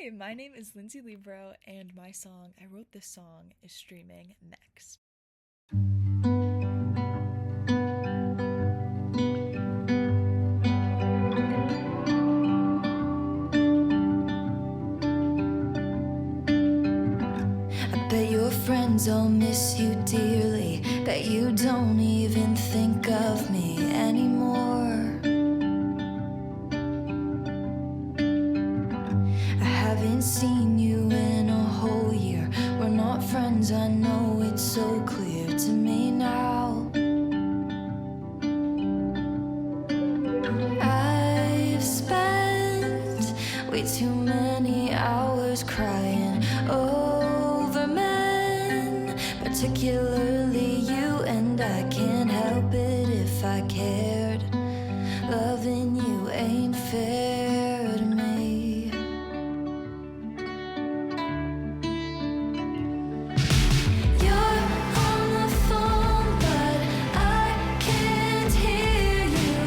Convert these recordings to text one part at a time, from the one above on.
Hi, my name is Lindsay Liebro, and my song, I Wrote This Song, is streaming next. I bet your friends all miss you dearly. Bet you don't even think of me anymore. I haven't seen you in a whole year. We're not friends, I know it's so clear to me now. I've spent way too many hours crying over men, particularly you, and I can't help it if I cared. Loving you ain't fair to me. You're on the phone, but I can't hear you.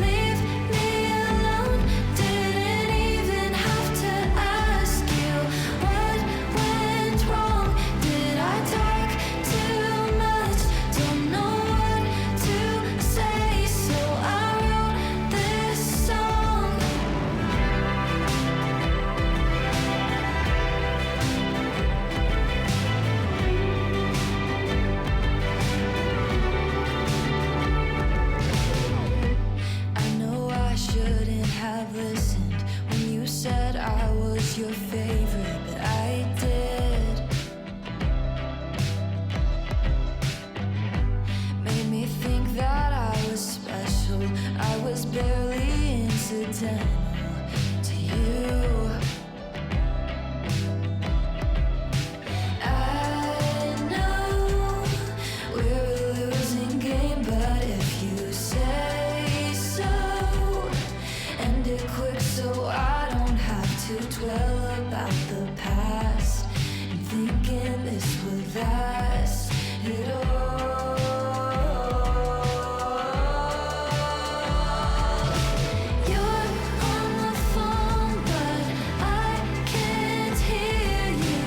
Leave me alone. Didn't even have to ask you what went wrong. Did I talk too much? Don't know what to say, so I wrote this song. I know I shouldn't have listened when you said I was your favorite, but I did. Made me think that I was special. I was barely incidental to you. I know we're a losing game, but if you say so, end it quick so I don't have to dwell about the past and thinking this would last it all. You're on the phone, but I can't hear you.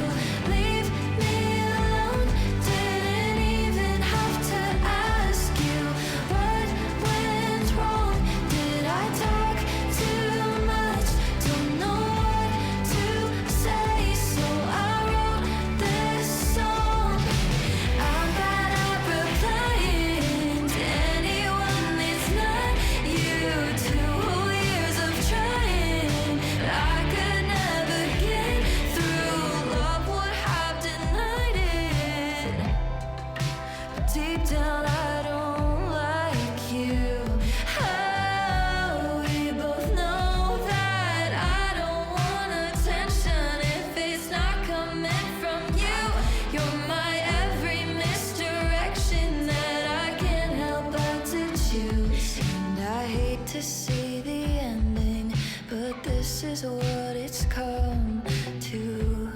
Leave me alone. Didn't even have to ask you what went wrong. Did I talk too much? Don't know what to say, so I wrote this song. I'm bad at replying to anyone that's not you. 2 years of trying, I could never get through. Love would have denied it, but deep down I don't like you. Oh, we both know that I don't want attention if it's not coming from you. You're my every misdirection that I can't help but to choose. And I hate to see the ending, but this is what it's come to.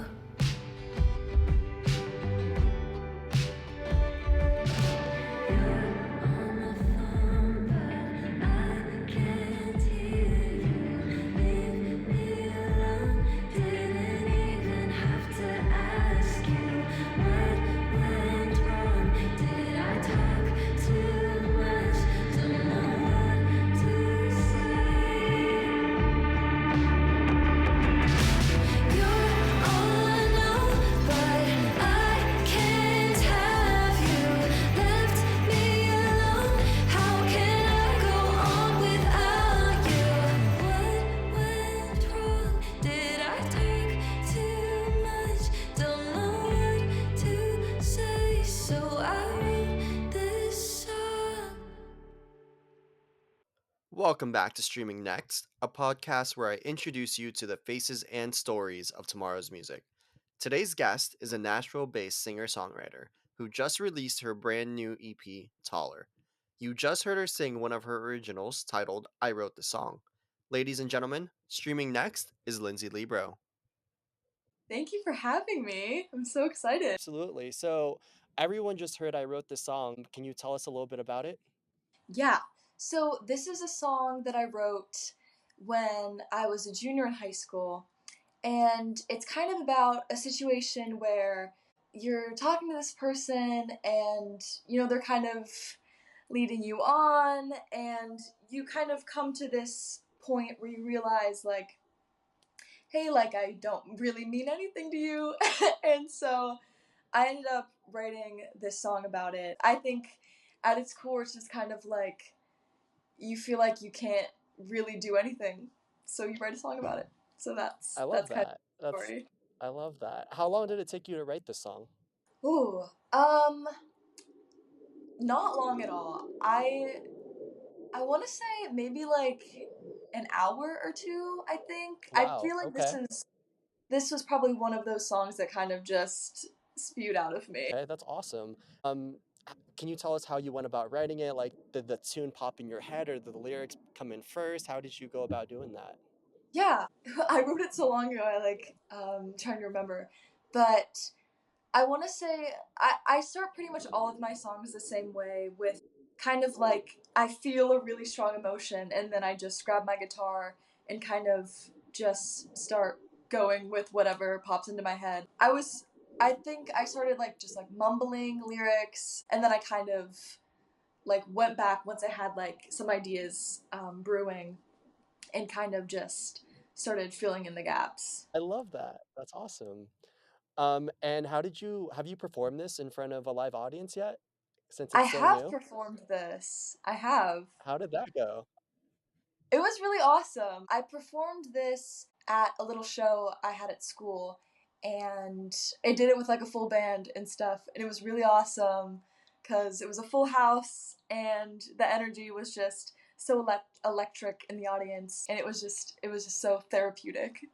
On the phone, but I can't hear you. Leave me alone. Didn't even have to ask you what went wrong. Did I talk too much? Don't know what to say. You're all I know, but I can't have you. Left me alone. How can I go on without you? What went wrong? Did I talk too much? Don't know what to say, so I wrote this song. Welcome back to Streaming Next, a podcast where I introduce you to the faces and stories of tomorrow's music. Today's guest is a Nashville-based singer-songwriter who just released her brand new EP, Taller. You just heard her sing one of her originals titled I Wrote the Song. Ladies and gentlemen, streaming next is Lindsay Liebro. Thank you for having me. I'm so excited. Absolutely. So, everyone just heard I Wrote the Song. Can you tell us a little bit about it? Yeah, so this is a song that I wrote when I was a junior in high school, And it's kind of about a situation where you're talking to this person and, they're kind of leading you on, and you kind of come to this point where you realize, like, hey, like, I don't really mean anything to you. And so I ended up writing this song about it. I think at its core, it's just kind of like you feel like you can't really do anything, so you write a song about it. So that's I love that's kind of that. the story. I love that. How long did it take you to write this song? Ooh, not long at all. I want to say maybe like an hour or two. I think. I Wow. feel like Okay. this was probably one of those songs that kind of just spewed out of me. Okay, that's awesome. Can you tell us how you went about writing it? Like, did the tune pop in your head, or did the lyrics come in first? How did you go about doing that? Yeah, I wrote it so long ago. I like trying to remember, but I want to say I start pretty much all of my songs the same way, with kind of like I feel a really strong emotion and then I just grab my guitar and kind of just start going with whatever pops into my head. I think I started like just like mumbling lyrics, and then I kind of like went back once I had like some ideas brewing, and kind of just started filling in the gaps. I love that. That's awesome. And have you performed this in front of a live audience yet? Since I it's so have new? performed this. I have. How did that go? It was really awesome. I performed this at a little show I had at school, and I did it with like a full band and stuff, and it was really awesome because it was a full house and the energy was just so electric in the audience, and it was just so therapeutic.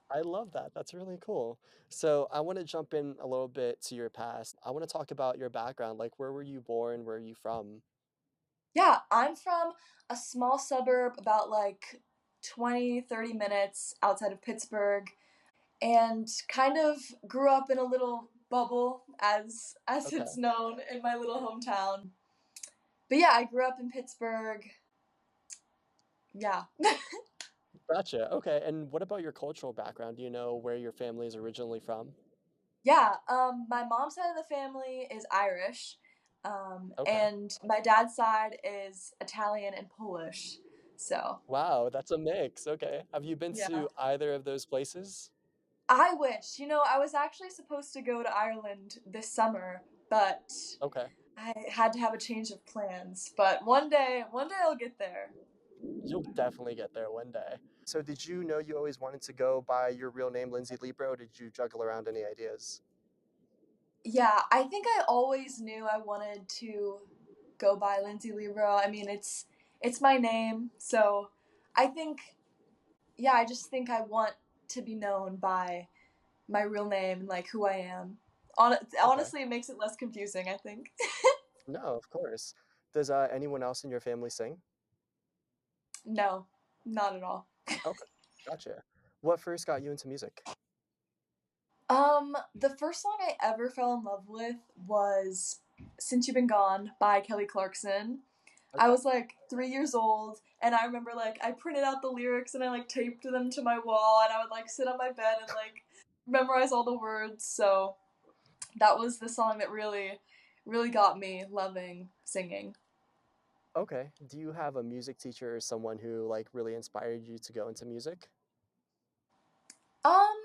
I love that. That's really cool. So I want to jump in a little bit to your past. I want to talk about your background. Like, where were you born? Where are you from? Yeah, I'm from a small suburb about like 20-30 minutes outside of Pittsburgh, and kind of grew up in a little bubble, as Okay. it's known in my little hometown. But yeah, I grew up in Pittsburgh. Yeah. Gotcha. Okay. And what about your cultural background? Do you know where your family is originally from? Yeah, my mom's side of the family is Irish, Okay. and my dad's side is Italian and Polish. So, Wow, that's a mix. Okay. Have you been yeah. to either of those places? I wish. I was actually supposed to go to Ireland this summer, but Okay. I had to have a change of plans. But one day I'll get there. You'll definitely get there one day. So, did you know you always wanted to go by your real name, Lindsay Liebro? Did you juggle around any ideas? Yeah, I think I always knew I wanted to go by Lindsay Liebro. I mean, it's my name, so I think yeah, I just think I want to be known by my real name and like who I am. Okay. Honestly, it makes it less confusing, I think. No, of course. Does anyone else in your family sing? No, not at all. Okay. Gotcha. What first got you into music? The first song I ever fell in love with was Since You've Been Gone by Kelly Clarkson. I Okay. was like 3 years old, and I remember like I printed out the lyrics and I like taped them to my wall, and I would like sit on my bed and like memorize all the words. So that was the song that really got me loving singing. Okay. Do you have a music teacher or someone who like really inspired you to go into music? Um,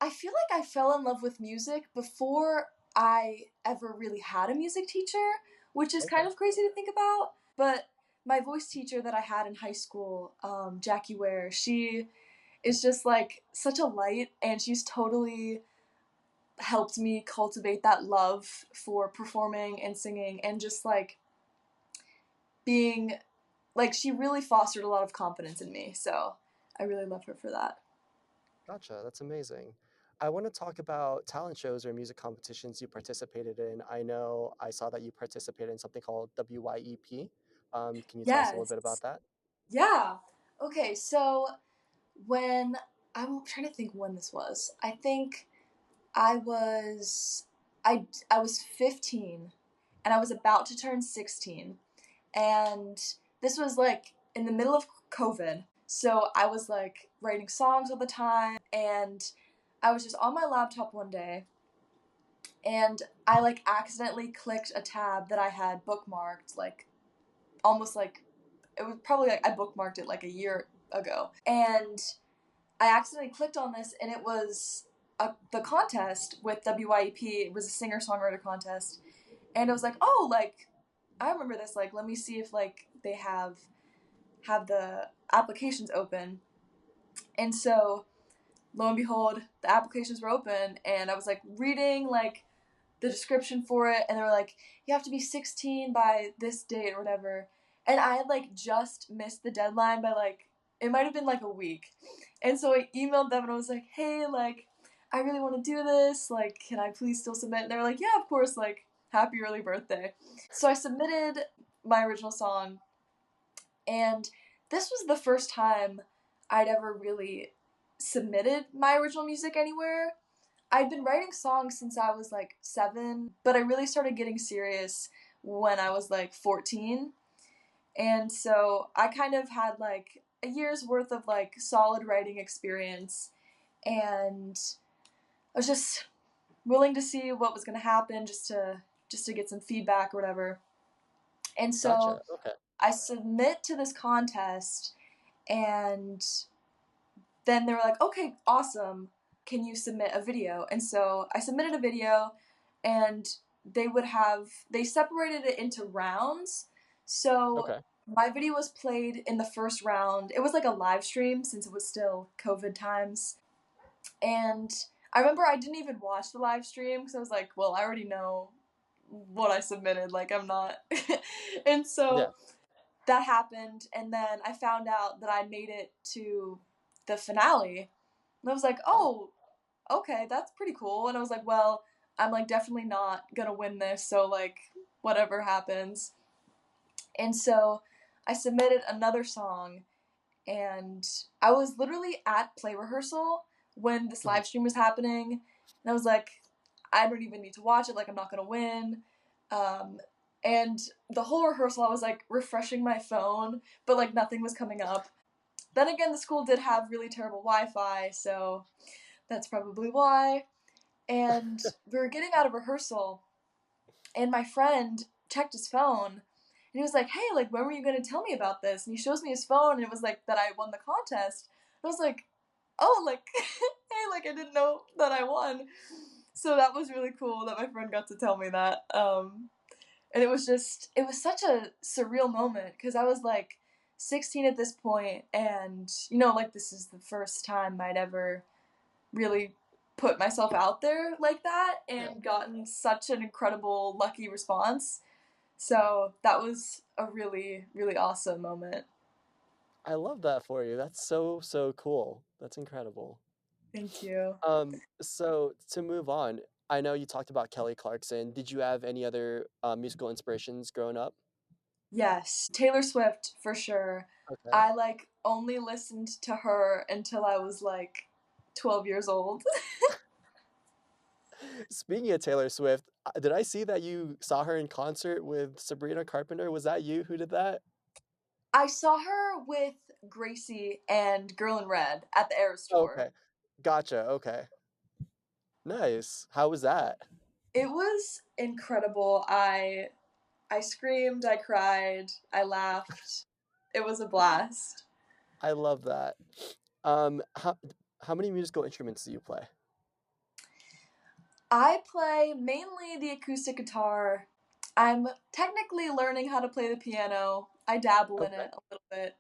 I feel like I fell in love with music before I ever really had a music teacher, which is kind Okay. of crazy to think about. But my voice teacher that I had in high school, Jackie Ware, she is just like such a light, and she's totally helped me cultivate that love for performing and singing, and just like being like she really fostered a lot of confidence in me. So I really love her for that. Gotcha. That's amazing. I want to talk about talent shows or music competitions you participated in. I know I saw that you participated in something called WYEP. Can you tell us a little Yes. bit about that? Yeah. Okay, so when I'm trying to think when this was. I think I was I was 15, and I was about to turn 16, and this was like in the middle of COVID. So I was like writing songs all the time, and I was just on my laptop one day, and I like accidentally clicked a tab that I had bookmarked, like almost like it was probably like I bookmarked it like a year ago, and I accidentally clicked on this, and it was the contest with WYEP. It was a singer songwriter contest, and I was like, oh, like I remember this. Like, let me see if like they have the applications open. And so, lo and behold, the applications were open, and I was like reading like the description for it, and they were like, you have to be 16 by this date or whatever. And I had like just missed the deadline by like, it might have been like a week. And so I emailed them and I was like, hey, like, I really want to do this. Like, can I please still submit? And they were like, yeah, of course, like, happy early birthday. So I submitted my original song, and this was the first time I'd ever really submitted my original music anywhere. I'd been writing songs since I was like 7, but I really started getting serious when I was like 14. And so I kind of had like a year's worth of like solid writing experience, and I was just willing to see what was going to happen, just to get some feedback or whatever. And so Gotcha. Okay. I submit to this contest, and then they were like, okay, awesome. Can you submit a video? And so I submitted a video, and they separated it into rounds. So Okay. my video was played in the first round. It was like a live stream since it was still COVID times. And I remember I didn't even watch the live stream because I was like, well, I already know what I submitted. Like, I'm not. And Yeah. so that happened, and then I found out that I made it to the finale. And I was like, Oh. oh, okay, that's pretty cool. And I was like, well, I'm like definitely not gonna win this, so like whatever happens. And so I submitted another song, and I was literally at play rehearsal when this Mhm. live stream was happening, and I was like, I don't even need to watch it, like I'm not gonna win. Um, and the whole rehearsal, I was like refreshing my phone, but like nothing was coming up. Then again, the school did have really terrible Wi-Fi, so that's probably why. And we were getting out of rehearsal, and my friend checked his phone, and he was like, hey, like, when were you going to tell me about this? And he shows me his phone, and it was like that I won the contest. And I was like, oh, like, hey, like, I didn't know that I won. So that was really cool that my friend got to tell me that. And it was such a surreal moment because I was like 16 at this point, and, like, this is the first time I'd ever really put myself out there like that Yeah. and gotten such an incredible lucky response. So that was a really, really awesome moment. I love that for you. That's so, so cool. That's incredible. Thank you. So to move on, I know you talked about Kelly Clarkson. Did you have any other musical inspirations growing up? Yes, Taylor Swift for sure. Okay. I like only listened to her until I was like 12 years old. Speaking of Taylor Swift, did I see that you saw her in concert with Sabrina Carpenter? Was that you who did that? I saw her with Gracie and Girl in Red at the Eras tour. Okay. Gotcha. Okay. Nice. How was that? It was incredible. I screamed, I cried, I laughed. It was a blast. I love that. How many musical instruments do you play? I play mainly the acoustic guitar. I'm technically learning how to play the piano. I dabble in Okay. it a little bit.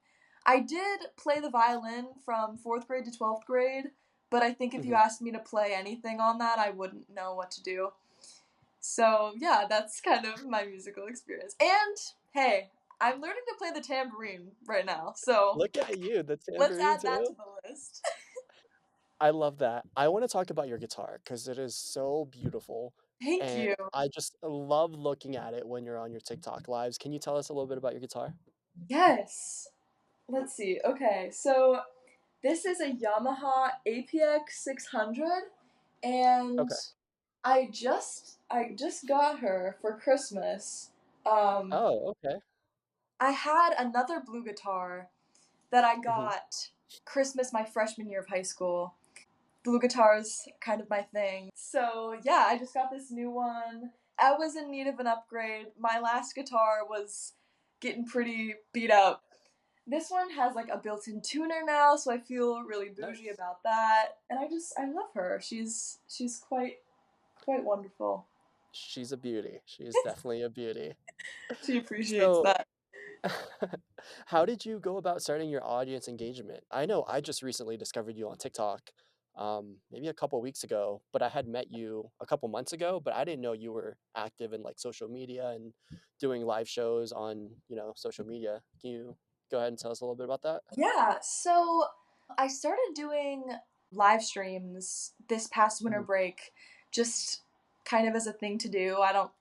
I did play the violin from 4th grade to 12th grade, but I think if you Hmm. asked me to play anything on that, I wouldn't know what to do. So, yeah, that's kind of my musical experience. And hey, I'm learning to play the tambourine right now, so Look at you, the let's tambourine add that too. to the list. I love that. I want to talk about your guitar because it is so beautiful. Thank you. And I just love looking at it when you're on your TikTok lives. Can you tell us a little bit about your guitar? Yes. Let's see. Okay, so this is a Yamaha APX 600, and Okay. I just got her for Christmas. Um, Oh, okay. I had another blue guitar that I Hmm. got Christmas my freshman year of high school. blue guitar is kind of my thing. So yeah, I just got this new one. I was in need of an upgrade. My last guitar was getting pretty beat up. This one has like a built-in tuner now, so I feel really bougie Nice. about that. And I love her. She's quite wonderful. She's a beauty. She is definitely a beauty. She appreciates So, that. how did you go about starting your audience engagement? I know I just recently discovered you on TikTok, maybe a couple weeks ago, but I had met you a couple months ago, but I didn't know you were active in like social media and doing live shows on, social media. Can you go ahead and tell us a little bit about that? Yeah, so I started doing live streams this past winter Mhm. break just kind of as a thing to do. I don't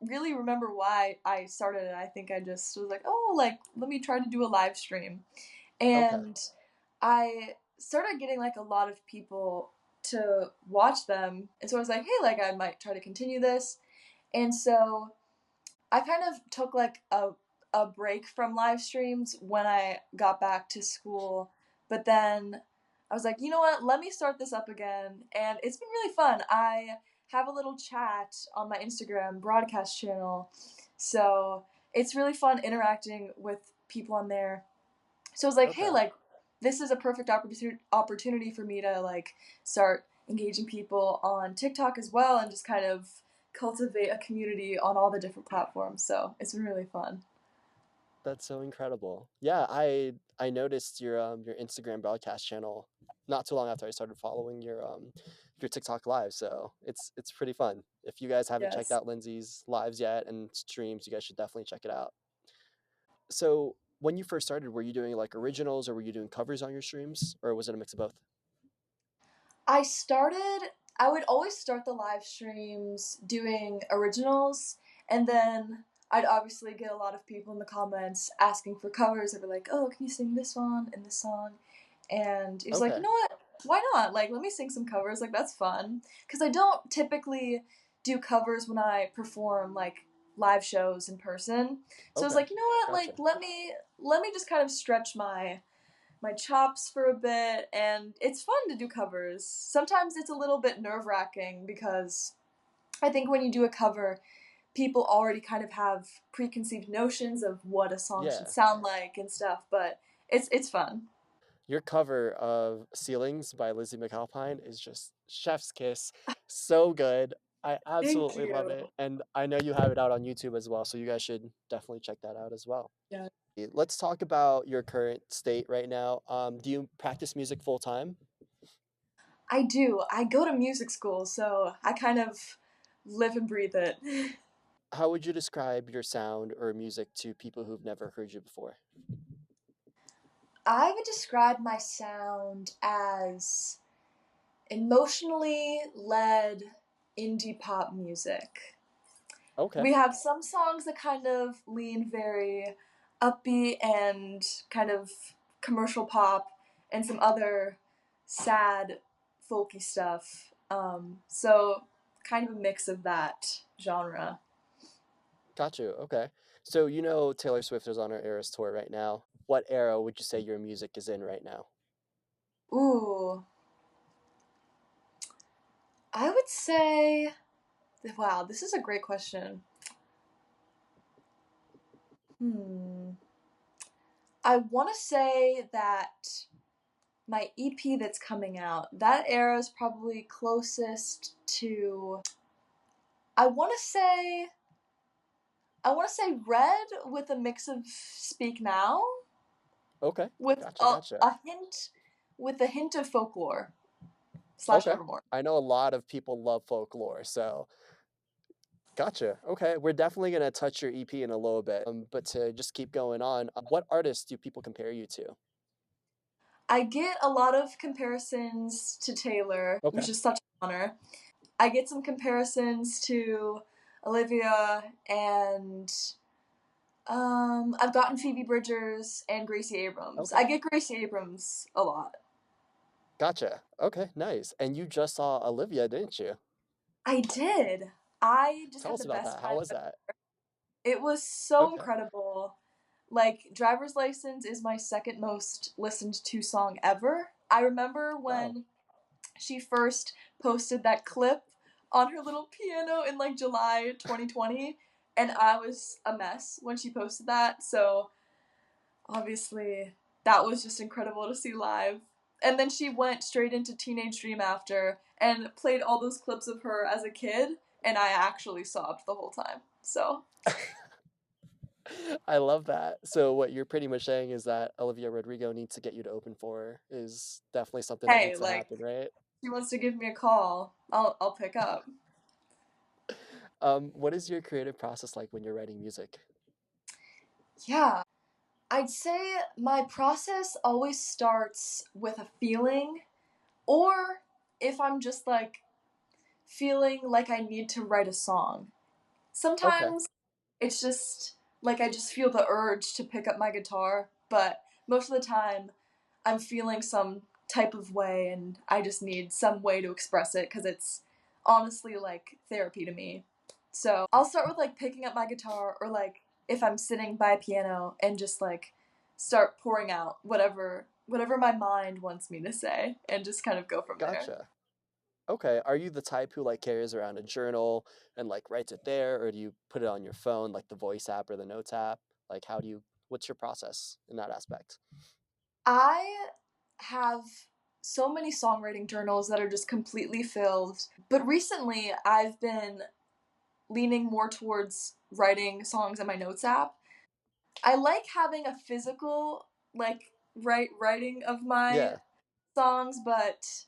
really remember why I started it. I think I just was like, "Oh, like let me try to do a live stream." Okay. And I started getting like a lot of people to watch them. And so I was like, "Hey, like I might try to continue this." And so I kind of took like a break from live streams when I got back to school, but then I was like, you know what? Let me start this up again, and it's been really fun. I have a little chat on my Instagram broadcast channel, so it's really fun interacting with people on there. So I was like, hey, Okay. like this is a perfect opportunity for me to like start engaging people on TikTok as well and just kind of cultivate a community on all the different platforms. So it's been really fun. That's so incredible. Yeah, I noticed your Instagram broadcast channel not too long after I started following your TikTok live, so it's pretty fun. If you guys haven't checked Yes. out Lindsay's lives yet and streams, you guys should definitely check it out. So, when you first started, were you doing like originals or were you doing covers on your streams, or was it a mix of both? I started, I would always start the live streams doing originals, and then I'd obviously get a lot of people in the comments asking for covers. They'd be like, oh, can you sing this one and this song? And it was like, you Okay. know what? Why not? Like, let me sing some covers. Like, that's fun. Because I don't typically do covers when I perform, like, live shows in person. So I was Okay. like, you know what? Like, Gotcha. let me just kind of stretch my chops for a bit, and it's fun to do covers. Sometimes it's a little bit nerve wracking because I think when you do a cover, people already kind of have preconceived notions of what a song should Yeah. sound like and stuff, but it's fun. Your cover of Ceilings by Lizzie McAlpine is just chef's kiss. So good. I Thank absolutely love you. it. And I know you have it out on YouTube as well, so you guys should definitely check that out as well. Yeah. Let's talk about your current state right now. Do you practice music full time? I do. I go to music school, so I kind of live and breathe it. How would you describe your sound or music to people who've never heard you before? I would describe my sound as emotionally led indie pop music. Okay. We have some songs that kind of lean very upbeat and kind of commercial pop, and some other sad, folky stuff. So kind of a mix of that genre. Got you. Okay. So you know Taylor Swift is on her Eras tour right now. What era would you say your music is in right now? Ooh, I would say, wow, this is a great question. Hmm. I want to say that my EP that's coming out, that era is probably closest to, I want to say I want to say Red with a mix of Speak Now Okay. with Gotcha. Gotcha. a hint of folklore slash Okay. Evermore. I know a lot of people love folklore, so gotcha. Okay. We're definitely gonna touch your EP in a little bit. But to just keep going on, what artists do people compare you to? I get a lot of comparisons to Taylor, Okay. which is such an honor. I get some comparisons to Olivia, and I've gotten Phoebe Bridgers and Gracie Abrams. Okay. I get Gracie Abrams a lot. Gotcha. Okay. Nice. And you just saw Olivia, didn't you? I did. I just Tell had us the about best that. How time. was that? It was so Okay. incredible. Like, Driver's License is my second most listened to song ever. I remember Wow. when she first posted that clip on her little piano in like July 2020, and I was a mess when she posted that. So obviously, that was just incredible to see live. And then she went straight into Teenage Dream after and played all those clips of her as a kid, and I actually sobbed the whole time. So, I love that. So what you're pretty much saying is that Olivia Rodrigo needs to get you to open for her is definitely something that hey, needs to like, happen, right? she wants to give me a call, I'll pick up. What is your creative process like when you're writing music? Yeah, I'd say my process always starts with a feeling, or if I'm just like feeling like I need to write a song. Okay, Sometimes it's just like I just feel the urge to pick up my guitar, but most of the time I'm feeling some type of way and I just need some way to express it because it's honestly like therapy to me. So I'll start with like picking up my guitar or like if I'm sitting by a piano and just like start pouring out whatever my mind wants me to say and just kind of go from there. gotcha. Okay, are you the type who like carries around a journal and like writes it there, or do you put it on your phone, like the voice app or the notes app? Like, what's your process in that aspect? I have so many songwriting journals that are just completely filled. But recently, I've been leaning more towards writing songs in my notes app. I like having a physical, like, writing of my Yeah, songs, but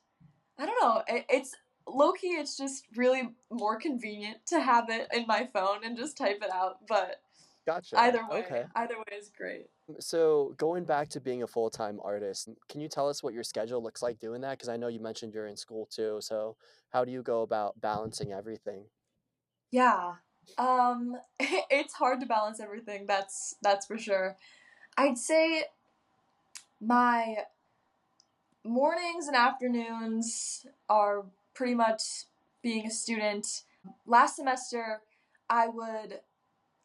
I don't know. It's low key, it's just really more convenient to have it in my phone and just type it out. But gotcha. Okay. either way is great. So going back to being a full-time artist, can you tell us what your schedule looks like doing that? Because I know you mentioned you're in school too. So how do you go about balancing everything? Yeah. It's hard to balance everything. That's for sure. I'd say my mornings and afternoons are pretty much being a student. Last semester, I would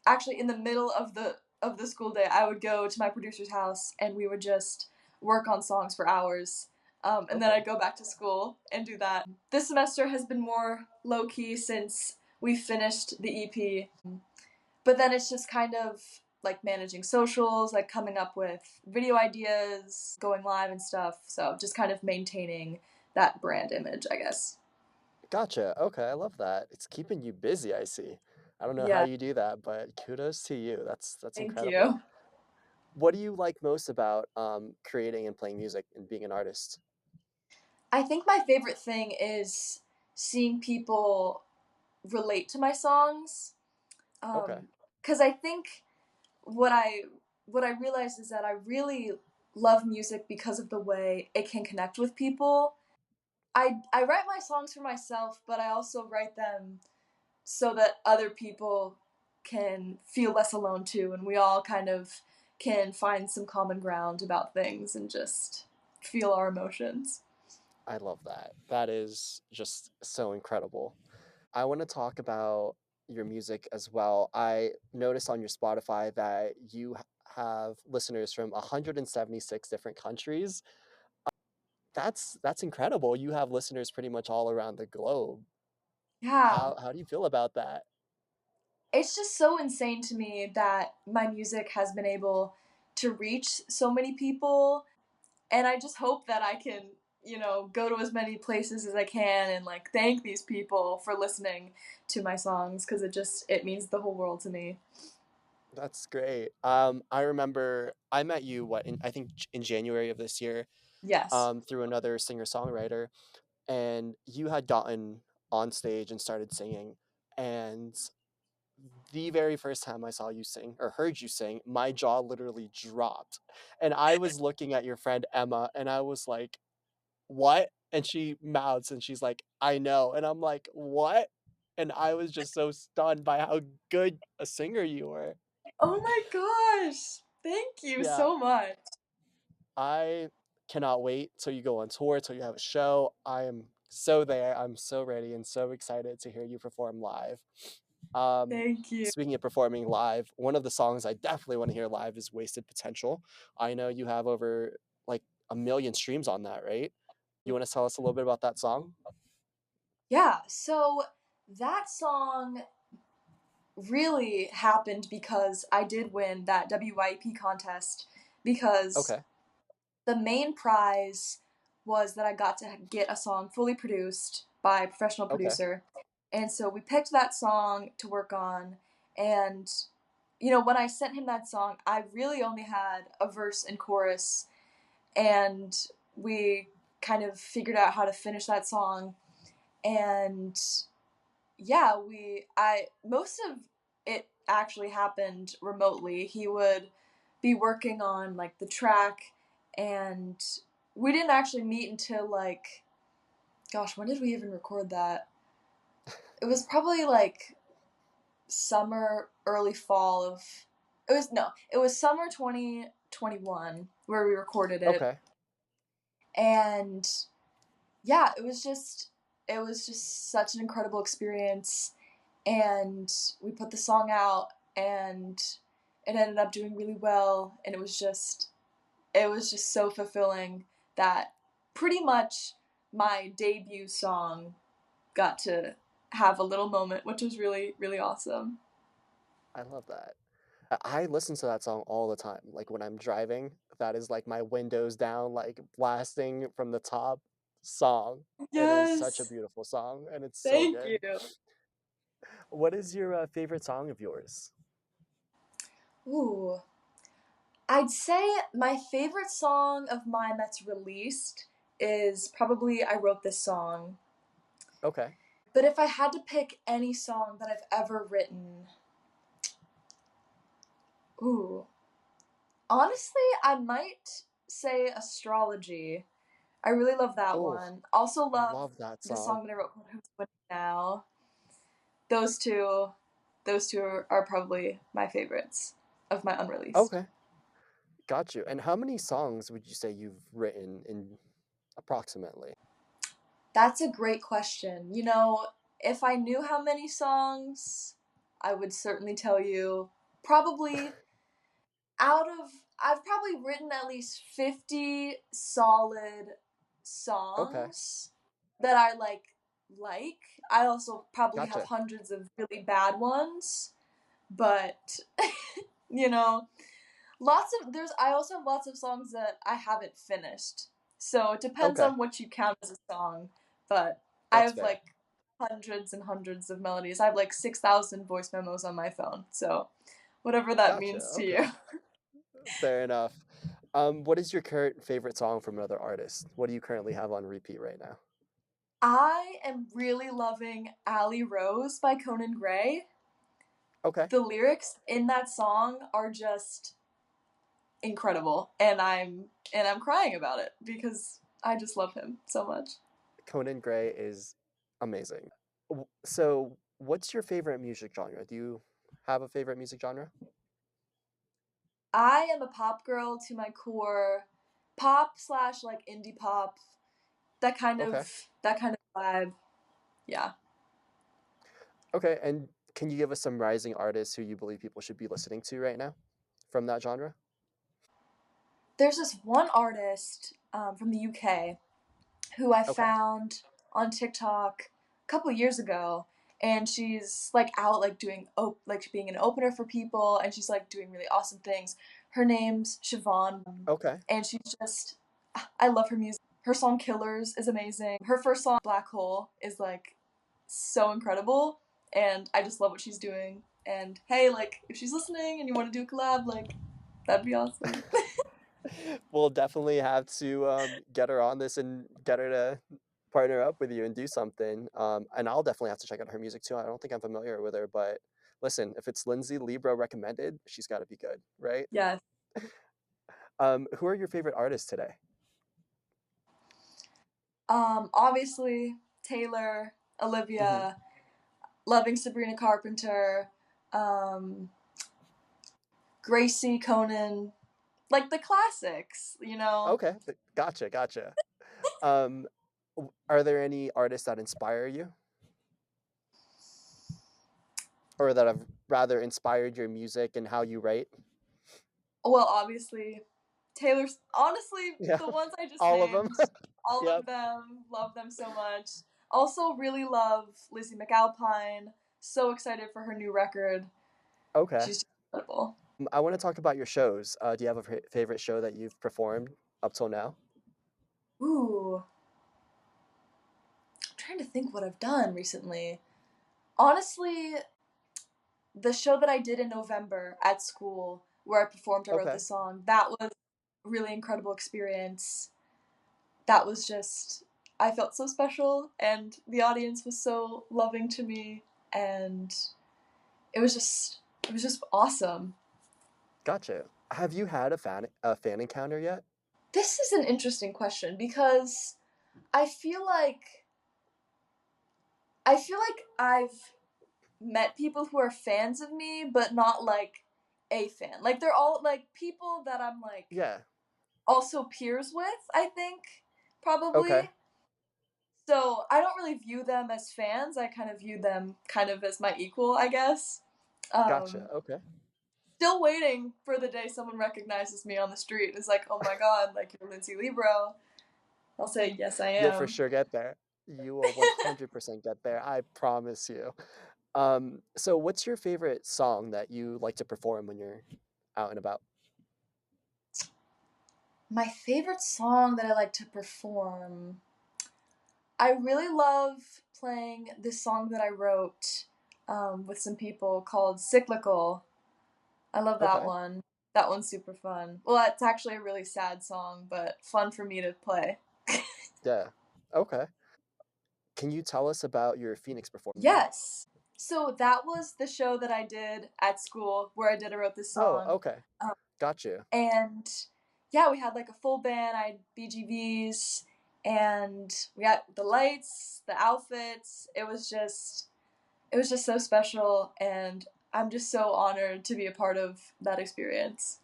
actually in the middle of the school day, I would go to my producer's house and we would just work on songs for hours. And then Okay, I'd go back to school and do that. This semester has been more low key since we finished the EP. But then it's just kind of like managing socials, like coming up with video ideas, going live and stuff. So just kind of maintaining that brand image, I guess. gotcha. Okay, I love that. It's keeping you busy, I see. I don't know how Yeah, you do that, but kudos to you. That's thank incredible. you. What do you like most about creating and playing music and being an artist? I think my favorite thing is seeing people relate to my songs. Okay, Because I think what I what I realized is that I really love music because of the way it can connect with people. I write my songs for myself, but I also write them so that other people can feel less alone too, and we all kind of can find some common ground about things and just feel our emotions. I love that. That is just so incredible. I want to talk about your music as well. I noticed on your Spotify that you have listeners from 176 different countries. That's incredible. You have listeners pretty much all around the globe. Yeah, How do you feel about that? it's just so insane to me that my music has been able to reach so many people, and I just hope that I can, go to as many places as I can and like thank these people for listening to my songs because it means the whole world to me. That's great. I remember I met you I think in January of this year, Yes. through another singer-songwriter, and you had gotten on stage and started singing, and the very first time I saw you sing or heard you sing, my jaw literally dropped. And I was looking at your friend Emma and I was like, "What?" And she mouths and she's like, "I know." And I'm like, "What?" And I was just so stunned by how good a singer you were. Oh my gosh. Thank you Yeah, so much. I cannot wait till you go on tour, till you have a show. I am so there. I'm so ready and so excited to hear you perform live. Thank you. Speaking of performing live, one of the songs I definitely want to hear live is Wasted Potential. I know you have over like a million streams on that, right? You want to tell us a little bit about that song? Yeah, so that song really happened because I did win that WYP contest because Okay. the main prize was that I got to get a song fully produced by a professional Okay. producer. And so we picked that song to work on. And, you know, when I sent him that song, I really only had a verse and chorus. And we kind of figured out how to finish that song. And yeah, most of it actually happened remotely. He would be working on like the track, and we didn't actually meet until like, gosh, when did we even record that? It was probably like summer, early fall of, it was summer 2021 where we recorded it. Okay. And yeah, it was just such an incredible experience, and we put the song out, and it ended up doing really well, and it was just so fulfilling that pretty much my debut song got to have a little moment, which was really really awesome. I love that. I listen to that song all the time. Like when I'm driving, that is like my windows down, like blasting from the top song. It is such a Yes, beautiful song and it's so thank good. you. What is your favorite song of yours? Ooh, I'd say my favorite song of mine that's released is probably I Wrote This Song. Okay. But if I had to pick any song that I've ever written, ooh, honestly, I might say Astrology. I really love that Oh, one. Also love love that the song. song that I wrote called Who's Winning Now. Those two, those two are probably my favorites of my unreleased. Okay. Got you. And how many songs would you say you've written in approximately? That's a great question. You know, if I knew how many songs, I would certainly tell you. Probably out of I've probably written at least 50 solid Okay. songs that I like. I also probably have Gotcha. hundreds of really bad ones, but you know, lots of there's I also have lots of songs that I haven't finished. So it depends Okay. on what you count as a song, but I That's have fair. like hundreds and hundreds of melodies. I have like 6,000 voice memos on my phone. So whatever that Gotcha. means to you. Okay. Fair enough. What is your current favorite song from another artist? What do you currently have on repeat right now? I am really loving Alley Rose by Conan Gray. Okay. The lyrics in that song are just incredible, and I'm crying about it because I just love him so much. Conan Gray is amazing. So, what's your favorite music genre? Do you have a favorite music genre? I am a pop girl to my core, pop slash like indie pop, that kind Okay. of that kind of vibe. Yeah. Okay. And can you give us some rising artists who you believe people should be listening to right now from that genre? There's this one artist from the UK who I Okay. found on TikTok a couple years ago, and she's like out like doing like being an opener for people, and she's like doing really awesome things. Her name's Siobhan, Okay. and she's just I love her music. Her song Killers is amazing. Her first song Black Hole is like so incredible, and I just love what she's doing. And hey, like if she's listening and you want to do a collab, like that'd be awesome. We'll definitely have to get her on this and get her to partner up with you and do something. And I'll definitely have to check out her music too. I don't think I'm familiar with her, but listen, if it's Lindsay Liebro recommended, she's got to be good, right? Yes. Who are your favorite artists today? Obviously Taylor, Hmm. Olivia, loving Sabrina Carpenter, um, Gracie, Conan, like the classics, you know. Okay, gotcha, gotcha. Um, are there any artists that inspire you, or that have rather inspired your music and how you write? Well, obviously Taylor's honestly Yeah, the ones I just all of them. named, all Yep. of them, love them so much. Also, really love Lizzie McAlpine. So excited for her new record. Okay. She's just incredible. I want to talk about your shows. Do you have a favorite show that you've performed up till now? Ooh, I'm trying to think what I've done recently. Honestly, the show that I did in November at school where I performed, I wrote Okay. this song, that was a really incredible experience. That was just, I felt so special, and the audience was so loving to me, and it was just awesome. Gotcha. Have you had a fan encounter yet? This is an interesting question because I feel like I feel like I've met people who are fans of me, but not like a fan. Like they're all like people that I'm like Yeah. also peers with, I think, Okay. probably. So I don't really view them as fans. I kind of view them kind of as my equal, I guess. Gotcha. Um, Okay. Still waiting for the day someone recognizes me on the street and is like, "Oh my god, like you're Lindsay Liebro." I'll say, "Yes, I You'll for am." sure get there. You will 100% get there. I promise you. So what's your favorite song that you like to perform when you're out and about? My favorite song that I like to perform. I really love playing this song that I wrote with some people called Cyclical. I love that Okay. one. That one's super fun. Well, it's actually a really sad song, but fun for me to play. Yeah. Okay. Can you tell us about your Phoenix performance? Yes. So that was the show that I did at school where I wrote this Oh, song. okay. Um, Got you. and yeah, we had like a full band. I had BGVs, and we had the lights, the outfits. It was just so special, and I'm just so honored to be a part of that experience.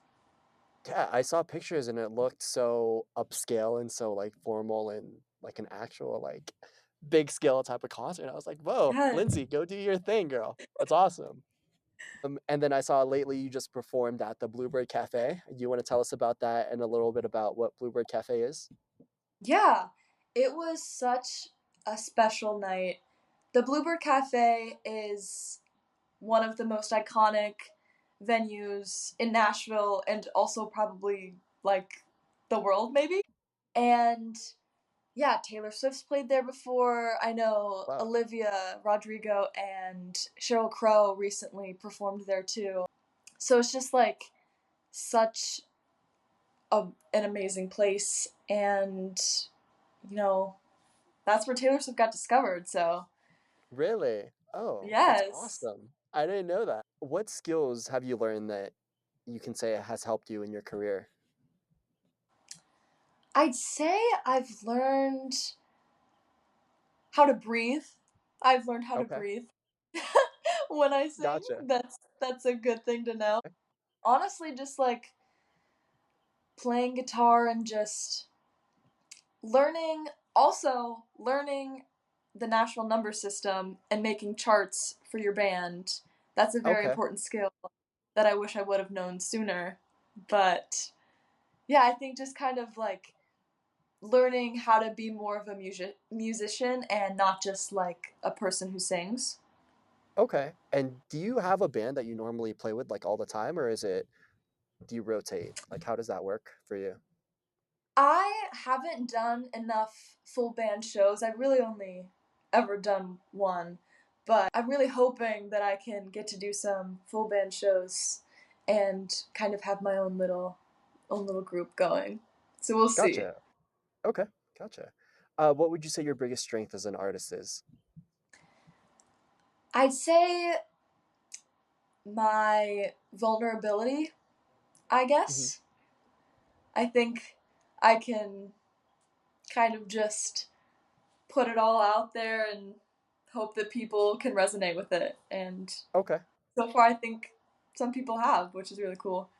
Yeah, I saw pictures and it looked so upscale and so like formal and like an actual like big scale type of concert. I was like, whoa, Yes. Lindsay, go do your thing, girl. That's awesome. And then I saw lately you just performed at the Bluebird Cafe. Do you want to tell us about that and a little bit about what Bluebird Cafe is? Yeah, it was such a special night. The Bluebird Cafe is one of the most iconic venues in Nashville and also probably like the world, maybe. And yeah, Taylor Swift's played there before. I know Wow. Olivia Rodrigo and Sheryl Crow recently performed there too. So it's just like such an amazing place, and you know that's where Taylor Swift got discovered. So Really? Oh, that's yes, awesome. I didn't know that. What skills have you learned that you can say has helped you in your career? I'd say I've learned how to breathe. I've learned how to Okay. breathe when I sing. Gotcha. That's a good thing to know. Honestly, just like playing guitar and just learning learning the national number system and making charts for your band. That's a very Okay. important skill that I wish I would have known sooner. But yeah, I think just kind of like learning how to be more of a musician and not just like a person who sings. Okay. And do you have a band that you normally play with like all the time, or do you rotate? Like, how does that work for you? I haven't done enough full band shows. I've really only ever done one, but I'm really hoping that I can get to do some full band shows and kind of have my own little group going. So we'll see. Gotcha. Okay. Gotcha. What would you say your biggest strength as an artist is? I'd say my vulnerability, I Hmm. guess. I think I can kind of just put it all out there and hope that people can resonate with it. And Okay. so far, I think some people have, which is really cool.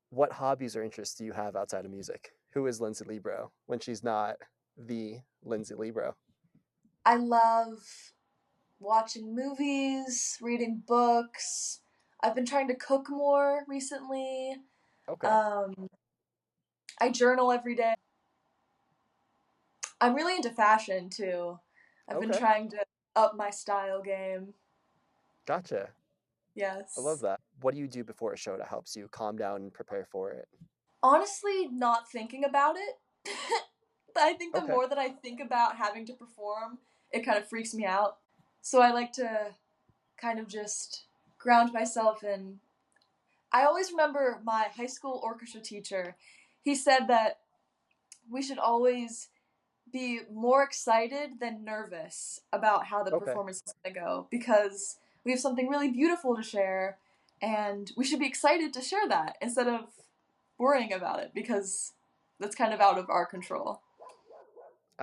What hobbies or interests do you have outside of music? Who is Lindsay Liebro when she's not the Lindsay Liebro? I love watching movies, reading books. I've been trying to cook more recently. Okay. Um, I journal every day. I'm really into fashion too. I've been Okay, trying to up my style game. gotcha. I love Yes. that. What do you do before a show that helps you calm down and prepare for it? Honestly, not thinking about it. But I think the Okay. more that I think about having to perform, it kind of freaks me out. So I like to kind of just ground myself in. I always remember my high school orchestra teacher. He said that we should always be more excited than nervous about how the Okay. performance is going to go because we have something really beautiful to share and we should be excited to share that instead of worrying about it because that's kind of out of our control.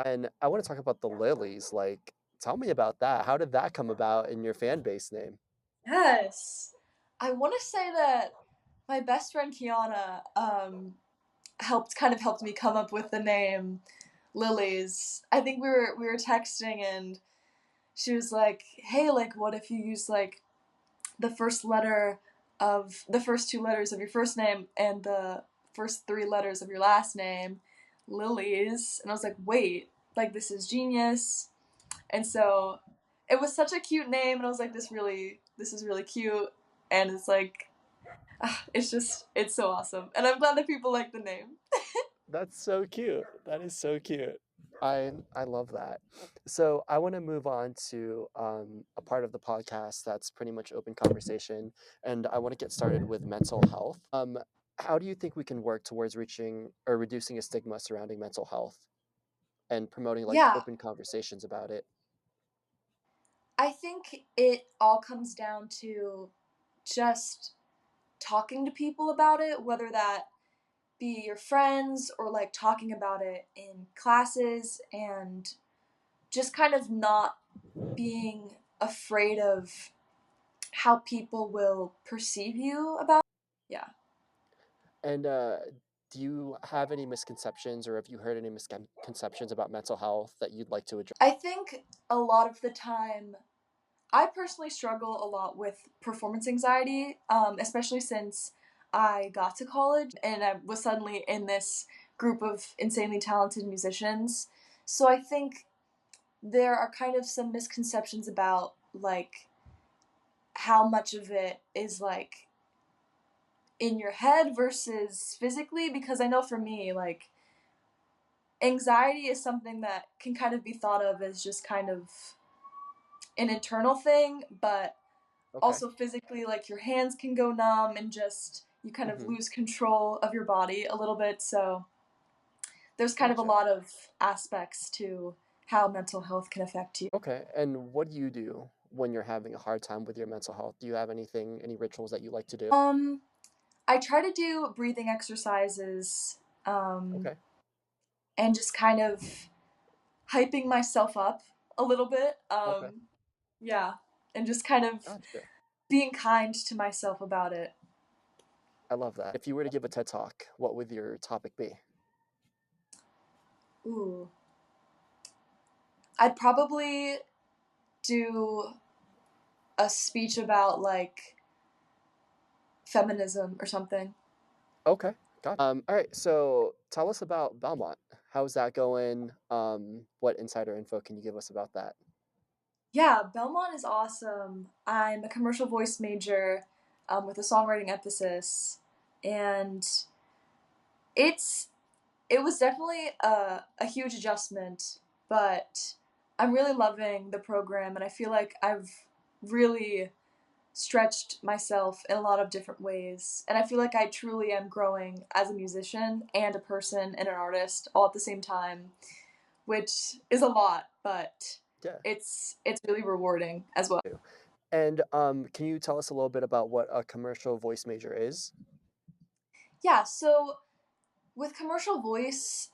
And I want to talk about the Lilies. Like, tell me about that. How did that come about in your fan base name? Yes. I want to say that my best friend Kiana helped me come up with the name Lilies. I think we were texting and she was like, "Hey, like what if you use like the first two letters of your first name and the first three letters of your last name, Lilies?" And I was like, "Wait, like this is genius." And so it was such a cute name and I was like, this is really cute and it's like it's so awesome. And I'm glad that people like the name. That's so cute. That is so cute. I love that. So I want to move on to a part of the podcast that's pretty much open conversation, and I want to get started with mental health. How do you think we can work towards reaching or reducing a stigma surrounding mental health and promoting like Yeah, open conversations about it? I think it all comes down to just talking to people about it, whether that be your friends or like talking about it in classes and just kind of not being afraid of how people will perceive you about it. Yeah. And do you have any misconceptions, or have you heard any misconceptions about mental health that you'd like to address? I think a lot of the time I personally struggle a lot with performance anxiety, especially since I got to college and I was suddenly in this group of insanely talented musicians. So I think there are kind of some misconceptions about like how much of it is like in your head versus physically because I know for me like anxiety is something that can kind of be thought of as just kind of an internal thing, but Okay. also physically like your hands can go numb and just you kind of Mm-hmm. lose control of your body a little bit. So there's kind of a Gotcha. lot of aspects to how mental health can affect you. Okay. And what do you do when you're having a hard time with your mental health? Do you have anything, any rituals that you like to do? um I try to do breathing exercises Okay. and just kind of hyping myself up a little bit. Okay. Yeah, and just kind of Gotcha. being kind to myself about it. I love that. If you were to give a TED talk, what would your topic be? Ooh. I'd probably do a speech about like feminism or something. Okay. Gotcha. All right. So tell us about Belmont. How's that going? What insider info can you give us about that? Yeah, Belmont is awesome. I'm a commercial voice major with a songwriting emphasis, and it's it was definitely a huge adjustment, but I'm really loving the program, and I feel like I've really stretched myself in a lot of different ways, and I feel like I truly am growing as a musician and a person and an artist all at the same time, which is a lot, but Yeah. it's really rewarding as well. And can you tell us a little bit about what a commercial voice major is? Yeah, so with commercial voice,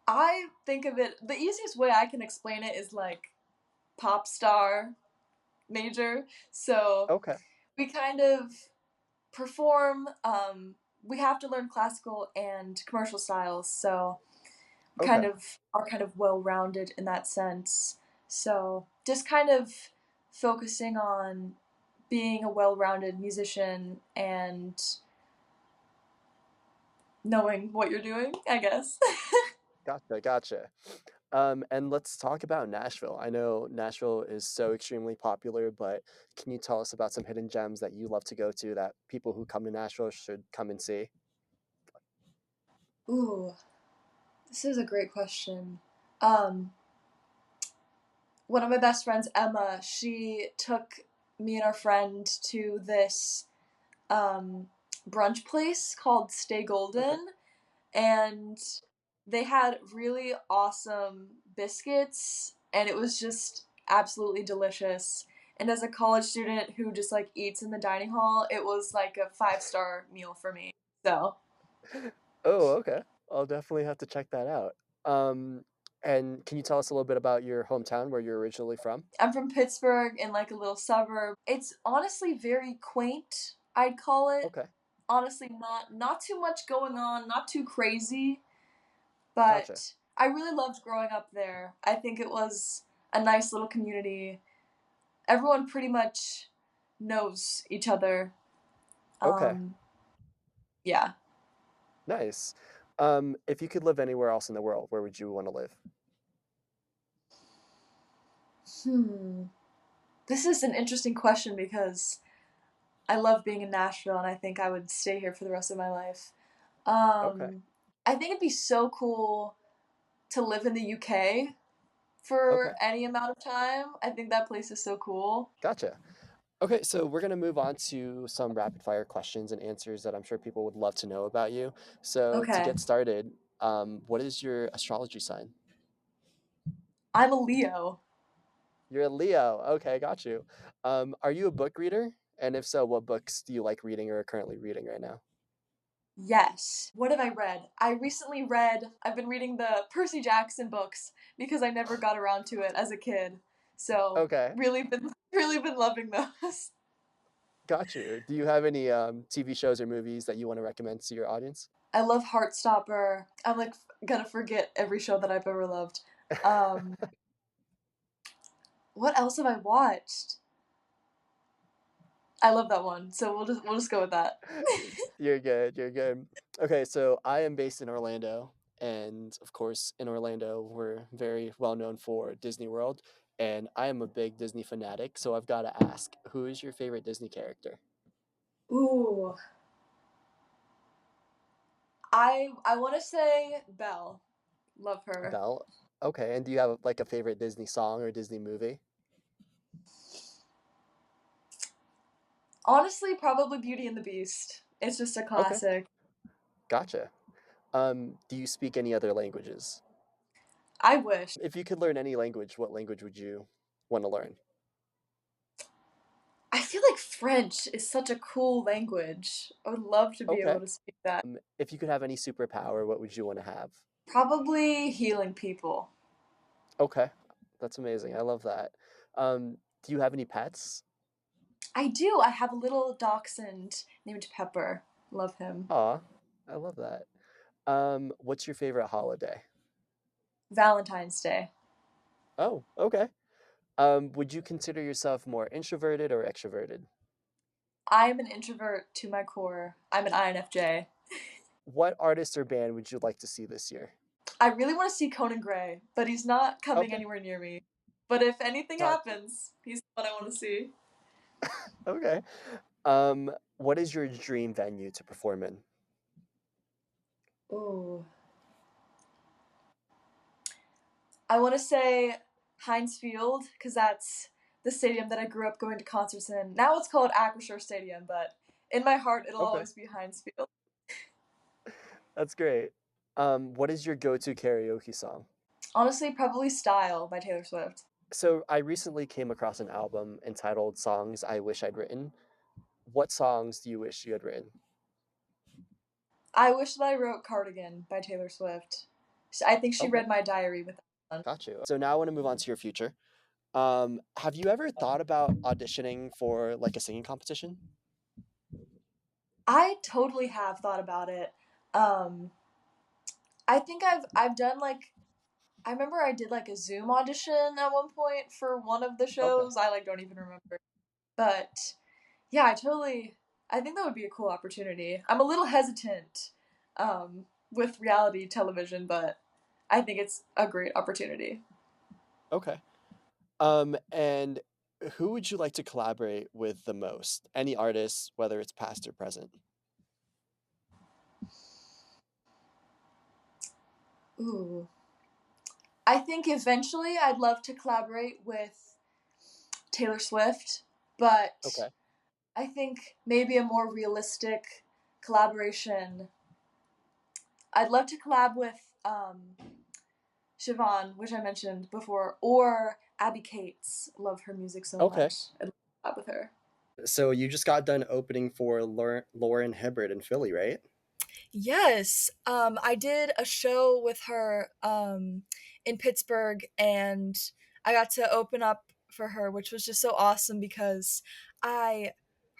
I think of it the easiest way I can explain it is like pop star major. So Okay. we kind of perform, we have to learn classical and commercial styles, so Okay. kind of well rounded in that sense. So just kind of focusing on being a well rounded musician and knowing what you're doing, I guess. Gotcha, gotcha. And let's talk about Nashville. I know Nashville is so extremely popular, but can you tell us about some hidden gems that you love to go to that people who come to Nashville should come and see? Ooh, this is a great question. Um, one of my best friends, Emma, she took me and our friend to this um, brunch place called Stay Okay. Golden, and they had really awesome biscuits, and it was just absolutely delicious. And as a college student who just like eats in the dining hall, it was like a 5-star meal for me. So Oh, okay. I'll definitely have to check that out. Um, and can you tell us a little bit about your hometown, where you're originally from? I'm from Pittsburgh in like a little suburb. It's honestly very quaint, I'd call it. Okay, Honestly, not too much going on, not too crazy, gotcha. but I really loved growing up there. I think it was a nice little community. Everyone pretty much knows each other. Okay, Um, yeah. nice. If you could live anywhere else in the world, where would you want to live? Hmm. This is an interesting question because I love being in Nashville and I think I would stay here for the rest of my life. Okay, Um, I think it'd be so cool to live in the UK for okay, any amount of time. I think that place is so cool. gotcha. Okay, so we're gonna move on to some rapid fire questions and answers that I'm sure people would love to know about you. So to Okay. get started, what is your astrology sign? I'm a Leo. You're a Leo. Okay, got you. Are you a book reader? And if so, what books do you like reading or are currently reading right now? Yes. What have I read? I've been reading the Percy Jackson books because I never got around to it as a kid. So, Okay, really been loving those. got you. Do you have any TV shows or movies that you want to recommend to your audience? I love Heartstopper. I'm like gonna forget every show that I've ever loved. Um, what else have I watched? I love that one. So we'll just go with that. You're good. You're good. Okay, so I am based in Orlando, and of course, in Orlando, we're very well known for Disney World, and I am a big Disney fanatic. So I've got to ask, who is your favorite Disney character? Ooh, I want to say Belle. Love her. Belle. Okay, and do you have like a favorite Disney song or Disney movie? Honestly, probably Beauty and the Beast. It's just a Okay, classic. gotcha. Do you speak any other languages? I wish. If you could learn any language, what language would you want to learn? I feel like French is such a cool language. I would love to be able Okay. to speak that. If you could have any superpower, what would you want to have? Probably healing people. Okay, that's amazing. I love that. Do you have any pets? I do. I have a little dachshund named Pepper. Love him. Aw, I love that. What's your favorite holiday? Valentine's Day. Oh, okay. Would you consider yourself more introverted or extroverted? I am an introvert to my core. I'm an INFJ. What artist or band would you like to see this year? I really want to see Conan Gray, but he's not coming Okay, anywhere near me. But if anything gotcha. happens, he's the one I want to see. Okay. What is your dream venue to perform in? Ooh. I want to say Heinz Field because that's the stadium that I grew up going to concerts in. Now it's called Acrisure Stadium, but in my heart, it'll Okay, always be Heinz Field. that's great. What is your go-to karaoke song? Honestly, probably Style by Taylor Swift. So I recently came across an album entitled Songs I Wish I'd Written. What songs do you wish you had written? I wish that I wrote Cardigan by Taylor Swift. I think she Okay, read my diary with that one. got you. So now I want to move on to your future. Have you ever thought about auditioning for like a singing competition? I totally have thought about it. Um, I think I've done like I remember I did like a Zoom audition at one point for one of the Okay. shows. I like don't even remember. But yeah, I think that would be a cool opportunity. I'm a little hesitant with reality television, but I think it's a great opportunity. Okay. And who would you like to collaborate with the most? Any artists, whether it's past or present? Ooh. I think eventually I'd love to collaborate with Taylor Swift, but Okay. I think maybe a more realistic collaboration. I'd love to collab with Siobhan, which I mentioned before, or Abby Cates. Love her music so Okay. much. I'd love to collab with her. So you just got done opening for Lauren Hibbert in Philly, right? Yes, I did a show with her in Pittsburgh, and I got to open up for her, which was just so awesome because I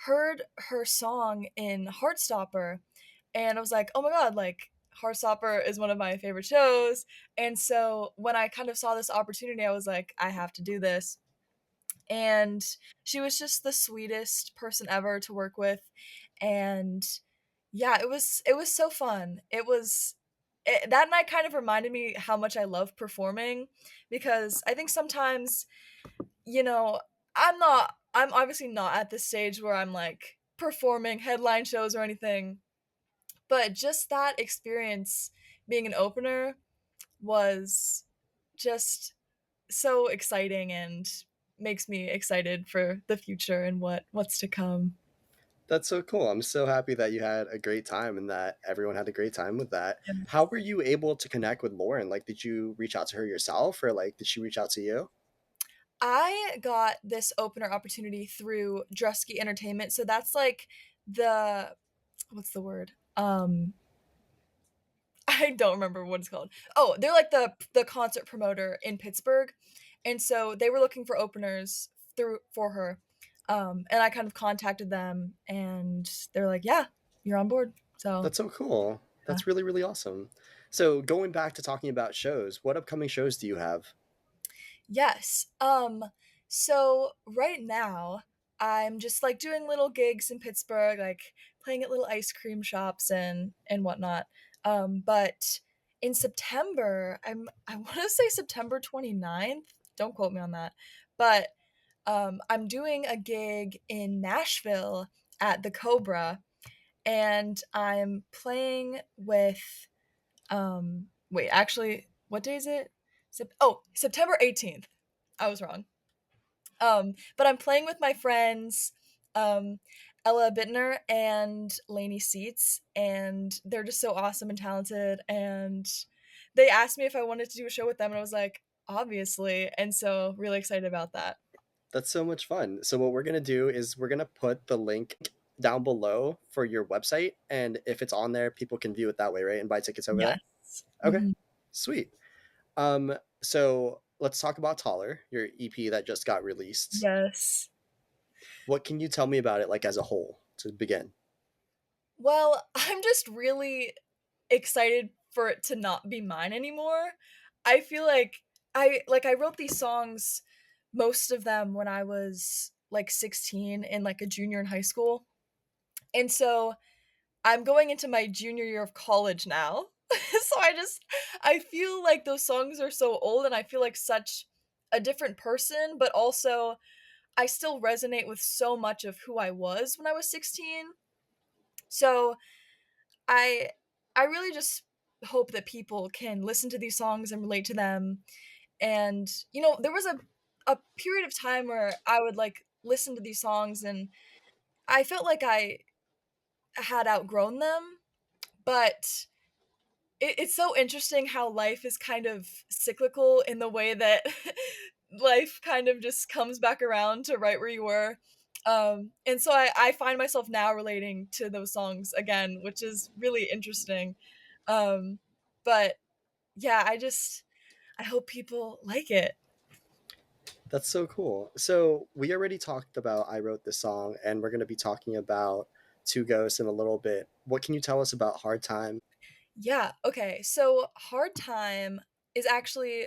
heard her song in Heartstopper, and I was like, oh my god, like Heartstopper is one of my favorite shows. And so when I kind of saw this opportunity, I was like, I have to do this. And she was just the sweetest person ever to work with, and yeah, it was so fun. That night kind of reminded me how much I love performing, because I think sometimes, you know, I'm obviously not at this stage where I'm like performing headline shows or anything, but just that experience being an opener was just so exciting and makes me excited for the future and what's to come. That's so cool. I'm so happy that you had a great time and that everyone had a great time with that. How Yes. were you able to connect with Lauren? Like, did you reach out to her yourself or like did she reach out to you? I got this opener opportunity through Drusky Entertainment. So that's like the what's the word? I don't remember what it's called. Oh, they're like the concert promoter in Pittsburgh. And so they were looking for openers through for her. And I kind of contacted them, and they're like, "Yeah, you're on board." So, That's so cool. yeah. That's really, really awesome. So, going back to talking about shows, what upcoming shows do you have? Yes. So right now I'm just like doing little gigs in Pittsburgh, like playing at little ice cream shops and whatnot. But in September, I want to say September 29th. Don't quote me on that. But I'm doing a gig in Nashville at the Cobra, and I'm playing with wait, actually, what day is it? September 18th. I was wrong. But I'm playing with my friends, um, Ella Bittner and Lainey Seats, and they're just so awesome and talented. And they asked me if I wanted to do a show with them, and I was like, obviously. And so, really excited about that. That's so much fun. So, what we're going to do is we're going to put the link down below for your website. And if it's on there, people can view it that way, right? And buy tickets over there. Yes. Okay, Mhm. sweet. So let's talk about Taller, your EP that just got released. Yes. What can you tell me about it, like as a whole, to begin? Well, I'm just really excited for it to not be mine anymore. I feel like I wrote these songs, most of them when I was like 16 and like a junior in high school. And so I'm going into my junior year of college now. So I feel like those songs are so old, and I feel like such a different person, but also I still resonate with so much of who I was when I was 16. So I I really just hope that people can listen to these songs and relate to them. And there was a period of time where I would like listen to these songs, and I felt like I had outgrown them, but it's so interesting how life is kind of cyclical in the way that life kind of just comes back around to right where you were. And so I find myself now relating to those songs again, which is really interesting. Um, but yeah, I hope people like it. That's so cool. So we already talked about I Wrote This Song, and we're going to be talking about Two Ghosts in a little bit. What can you tell us about Hard Time? Yeah, okay. So Hard Time is actually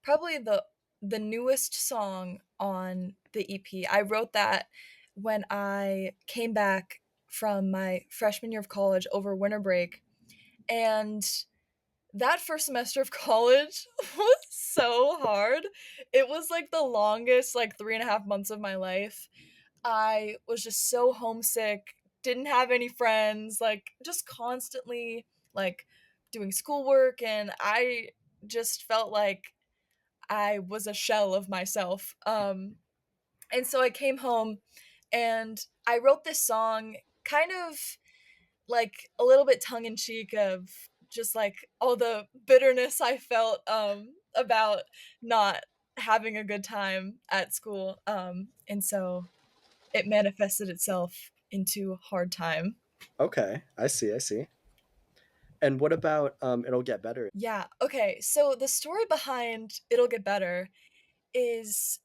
probably the newest song on the EP. I wrote that when I came back from my freshman year of college over winter break, And that first semester of college was so hard. It was like the longest, like 3.5 months of my life. I was just so homesick, didn't have any friends, like just constantly like doing schoolwork, and I just felt like I was a shell of myself. And so I came home and I wrote this song kind of like a little bit tongue in cheek of just like all the bitterness I felt about not having a good time at school. And so it manifested itself into hard time. Okay, I see, I see. And what about It'll Get Better? Yeah. Okay. So the story behind It'll Get Better is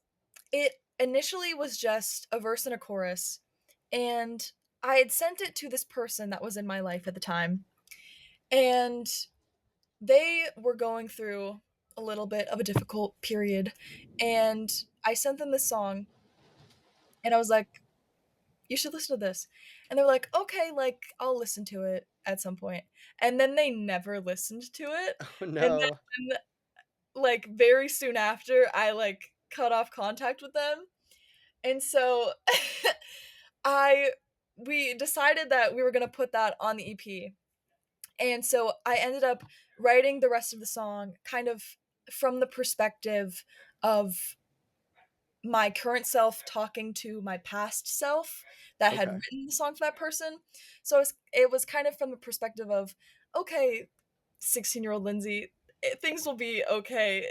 it initially was just a verse and a chorus, and I had sent it to this person that was in my life at the time, and they were going through a little bit of a difficult period, and I sent them this song, and I was like, "You should listen to this." And they were like, "Okay, like, I'll listen to it at some point." And then they never listened to it, Oh and no. then, like, very soon after, I, like, cut off contact with them, and so I we decided that we were gonna put that on the EP. And so I ended up writing the rest of the song kind of from the perspective of my current self talking to my past self that had Okay. written the song for that person. So it was kind of from the perspective of, okay, 16-year-old Lindsay, things will be okay.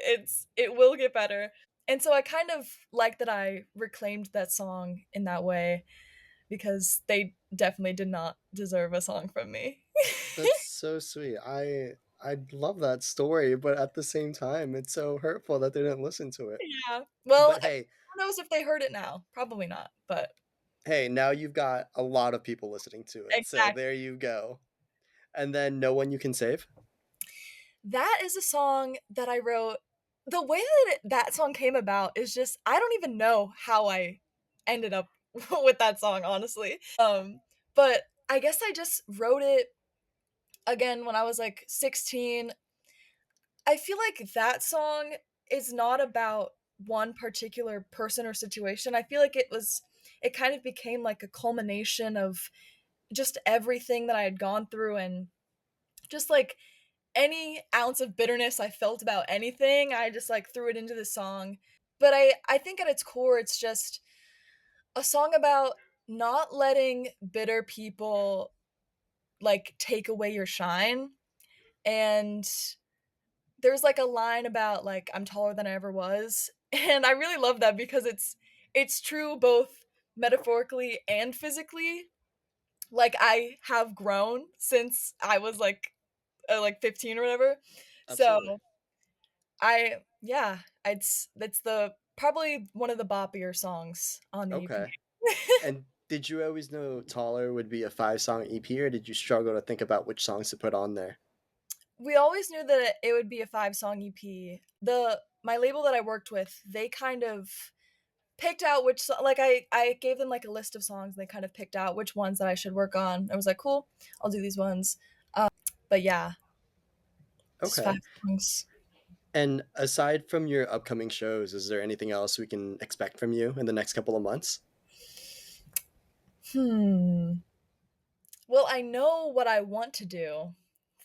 It will get better. And so I kind of like that I reclaimed that song in that way because they definitely did not deserve a song from me. That's so sweet. I love that story, but at the same time, it's so hurtful that they didn't listen to it. Yeah. Well, But hey, who knows if they heard it now? Probably not, but hey, now you've got a lot of people listening to it. So exactly. there you go. And then No One You Can Save? That is a song that I wrote. The way that that song came about is just I don't even know how I ended up with that song, honestly. But I guess I just wrote it again when I was like 16. I feel like that song is not about one particular person or situation. I feel like it kind of became like a culmination of just everything that I had gone through, and just like any ounce of bitterness I felt about anything, I just like threw it into the song. But I think at its core it's just a song about not letting bitter people like take away your shine. And there's like a line about like I'm taller than I ever was. And I really love that because it's true both metaphorically and physically. Like I have grown since I was like 15 or whatever. So Absolutely. yeah, it's the probably one of the boppier songs on the EP. Okay. And did you always know Taller would be a 5 song EP, or did you struggle to think about which songs to put on there? We always knew that it would be a 5-song EP. The my label that I worked with, they kind of picked out like I gave them like a list of songs, and they kind of picked out which ones that I should work on. I was like, "Cool, I'll do these ones." But yeah, just 5 Okay. songs. And aside from your upcoming shows, is there anything else we can expect from you in the next couple of months? Hmm. Well, I know what I want to do.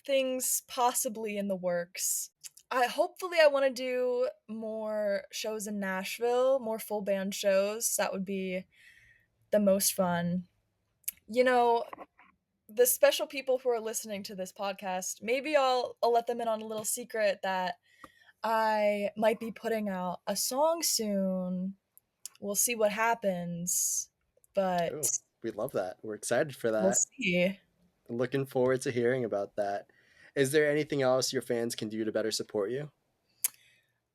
Things possibly in the works. I want to do more shows in Nashville, more full band shows. That would be the most fun. You know, the special people who are listening to this podcast, maybe I'll let them in on a little secret that I might be putting out a song soon. We'll see what happens, but Oh, we love that. We're excited for we'll that. see. Looking forward to hearing about that. Is there anything else your fans can do to better support you?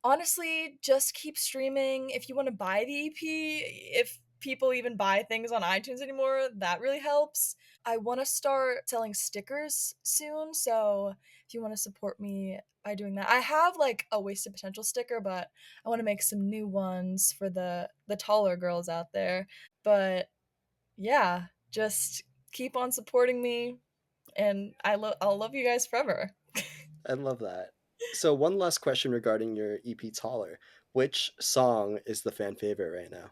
Honestly, just keep streaming. If you want to buy the EP, if people even buy things on iTunes anymore, that really helps. I want to start selling stickers soon, so if you want to support me by doing that. I have like a wasted potential sticker, but I want to make some new ones for the taller girls out there. But yeah, just keep on supporting me and I'll love you guys forever. I love that. So one last question regarding your EP Taller. Which song is the fan favorite right now?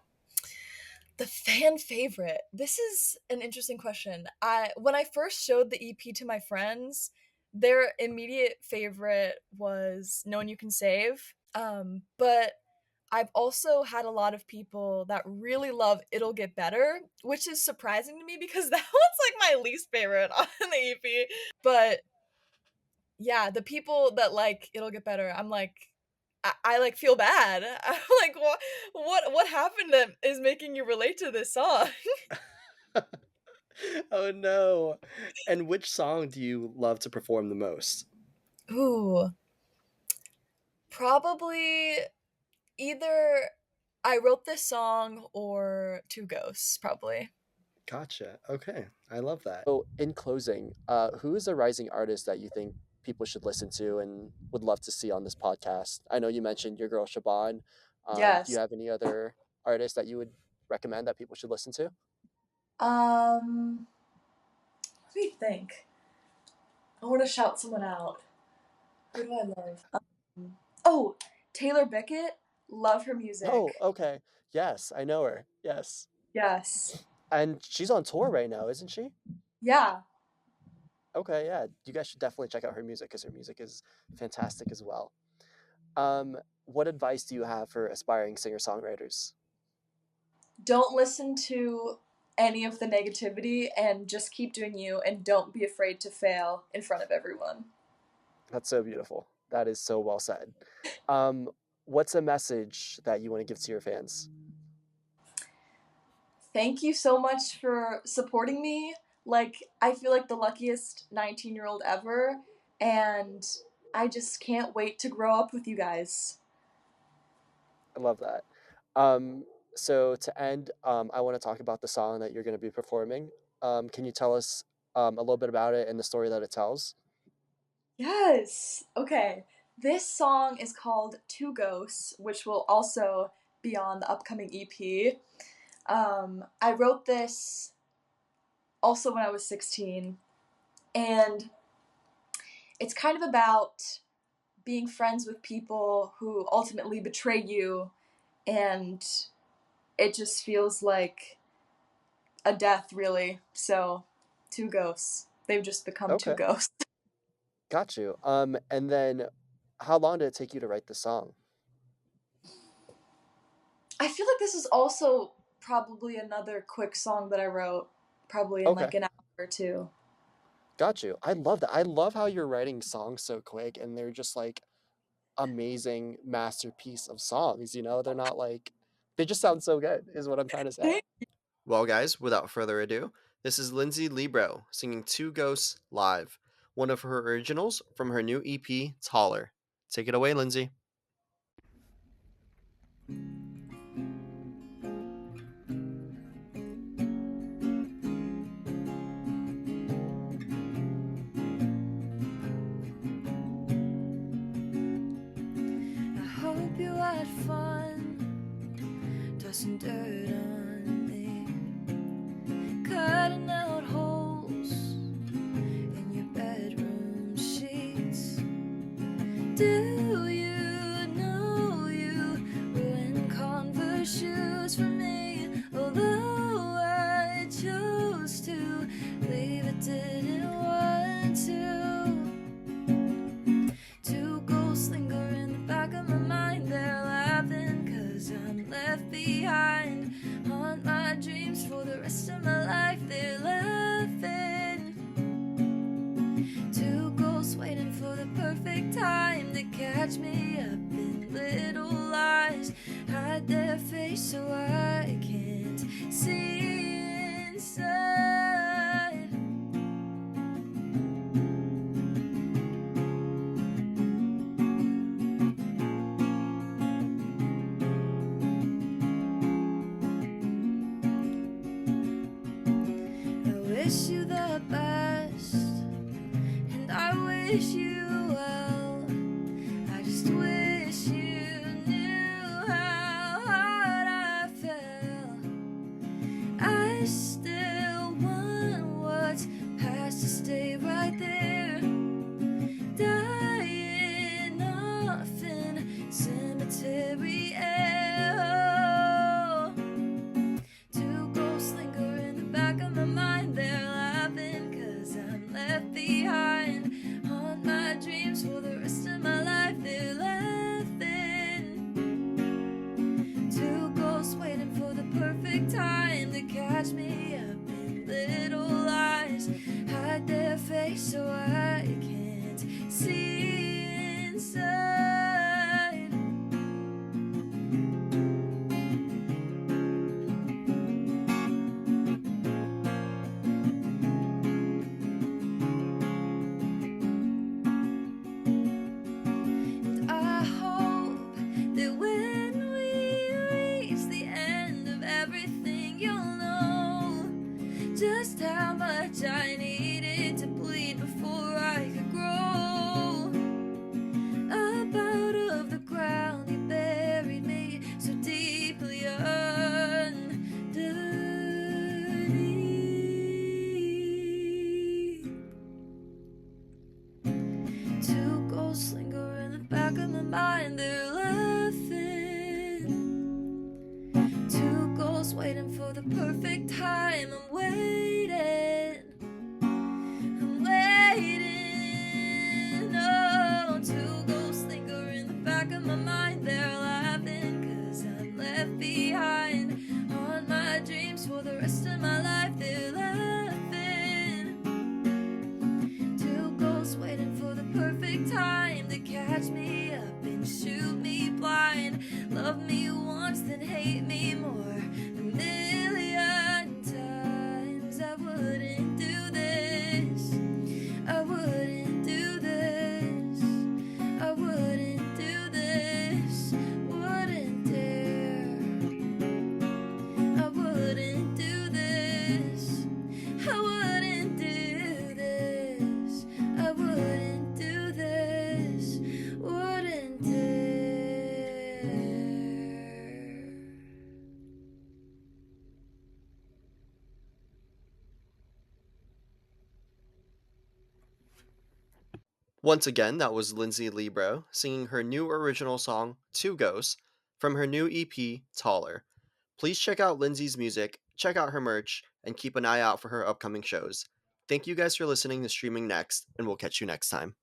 The fan favorite. This is an interesting question. When I first showed the EP to my friends, their immediate favorite was No One You Can Save. But I've also had a lot of people that really love It'll Get Better, which is surprising to me because that one's like my least favorite on the EP. But yeah, the people that like It'll Get Better, I'm like I like feel bad. I'm like, what happened that is making you relate to this song? Oh no. And which song do you love to perform the most? Ooh, probably either I wrote this song or Two Ghosts, probably. Gotcha. Okay. I love that. So in closing, who is a rising artist that you think people should listen to and would love to see on this podcast? I know you mentioned your girl Shaban. Do you Yes. have any other artists that you would recommend that people should listen to? What do you think? I want to shout someone out. Who do I love? Oh, Taylor Bickett. Love her Oh, music. okay. Yes, I know her. Yes. Yes. And she's on tour right now, isn't she? Yeah. Okay, yeah. You guys should definitely check out her music because her music is fantastic as well. What advice do you have for aspiring singer-songwriters? Don't listen to any of the negativity and just keep doing you and don't be afraid to fail in front of everyone. That's so beautiful. That is so well said. Um, what's a message that you want to give to your fans? Thank you so much for supporting me. Like, I feel like the luckiest 19-year-old ever, and I just can't wait to grow up with you guys. I love that. Um, so to end, I want to talk about the song that you're going to be performing. Can you tell us a little bit about it and the story that it tells? Yes. Okay. This song is called Two Ghosts, which will also be on the upcoming EP. I wrote this also when I was 16, and it's kind of about being friends with people who ultimately betray you, and it just feels like a death, really. So, two ghosts. They've just become two Okay, ghosts. got you. And then how long did it take you to write the song? I feel like this is also probably another quick song that I wrote, probably in Okay, like an hour or two. got you. I love that. I love how you're writing songs so quick and they're just like amazing masterpiece of songs, you know? They're not like they just sound so good, is what I'm trying to say. Well, guys, without further ado, this is Lindsay Liebro singing Two Ghosts live, one of her originals from her new EP, Taller. Take it away, Lindsay. I hope you had fun tossing dirt on me, cutting out holes in your bedroom sheets. Do you know you ruined Converse shoes for me? Although I chose to leave, it didn't want to. Two ghosts linger in the back of my mind. They're laughing 'cause I'm left behind. Haunt my dreams for the rest of my life. They're laughing. Two ghosts waiting for the perfect time to catch me up in little lies. Hide their face so I can't see inside. I wish you the best, and I wish you well. I just wish you knew how hard I fell. I still want what's past to stay right perfect time to catch me up in little lies. Hide their face so I can't see inside. And I hope that when we reach the end of everything, you'll know just how much I needed to bleed before I could grow. Up out of the ground, you buried me so deeply underneath. Two ghosts linger in the back of my mind, they're laughing. Two ghosts waiting for the perfect time. I'm waiting, I'm waiting. Oh, two ghosts linger in the back of my mind, they're laughing, 'cause I'm left behind on my dreams for the rest of my life. They're laughing. Two ghosts waiting for the perfect time to catch me up and shoot me blind. Love me once, then hate me more, a million times. I wouldn't do this, I wouldn't do this, I wouldn't do this, wouldn't dare. I wouldn't do this, I wouldn't do this, I wouldn't do this, wouldn't dare. Once again, that was Lindsay Liebro singing her new original song, Two Ghosts, from her new EP, Taller. Please check out Lindsay's music, check out her merch, and keep an eye out for her upcoming shows. Thank you guys for listening to Streaming Next, and we'll catch you next time.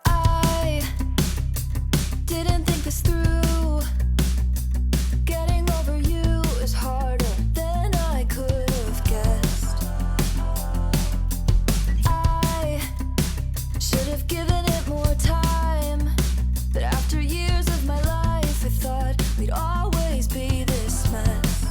I didn't think this through. Getting over you is harder than I could have guessed. I should have given it more time, but after years of my life, I thought we'd always be this mess.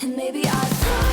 And maybe I thought